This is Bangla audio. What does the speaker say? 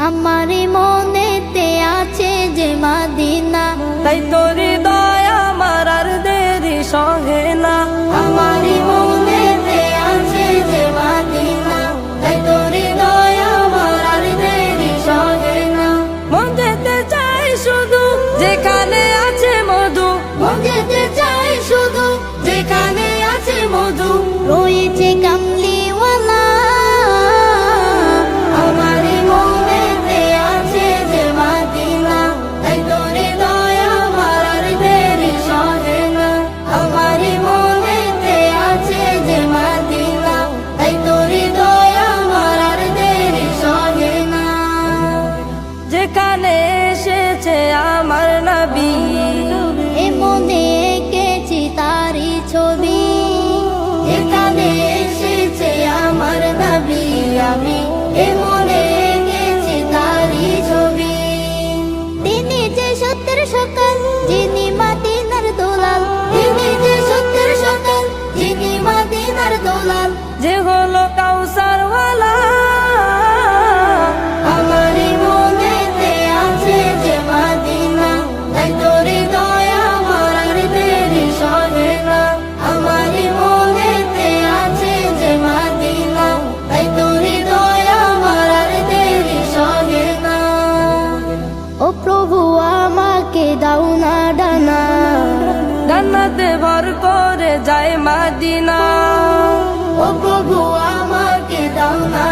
আমারি মনেতে আছে যে মদিনা, তাই তোর হৃদয় আমার আর দেরি সহে না। আমারি মনেতে আছে যে মদিনা, তাই তোর হৃদয় আমার আর দেরি সহে না। মন যেতে চাই শুধু যেখানে আছে মধু, মন যেতে চাই শুধু যেখানে আছে মধু, রয়েছে কামলিওয়ালা। আমারি মনেতে আছে যে মদিনা, তাই তোর হৃদয় আমার আর দেরি সহে না। আমারি মনেতে আছে যে মদিনা, তাই তোর হৃদয় আমার আর দেরি সহে না। যেখানে এসেছে আমার নবী, এ মনে এঁকেছি তারি ছবি, যেখানে এসেছে আমার নবী, আমি এ মনে এঁকেছি তারি ছবি। তিনি যে সত্যের সকাল, যিনি মদিনার দোলাল, তিনি যে সত্যের সকাল, যিনি মদিনার দোলাল। যে হলো কাউসার ওয়ালা। আমারি মনেতে আছে যে মদিনা, তাই তোর হৃদয় আমার আর দেরি সহে না। আমারি মনেতে আছে যে মদিনা, তাই তোর হৃদয় আমার আর দেরি সহে না। ও প্রভু আমাকে দাও না ডানা, জান্নাতে ভর করে যায় মদিনা। ও প্রভু আমাকে দাও না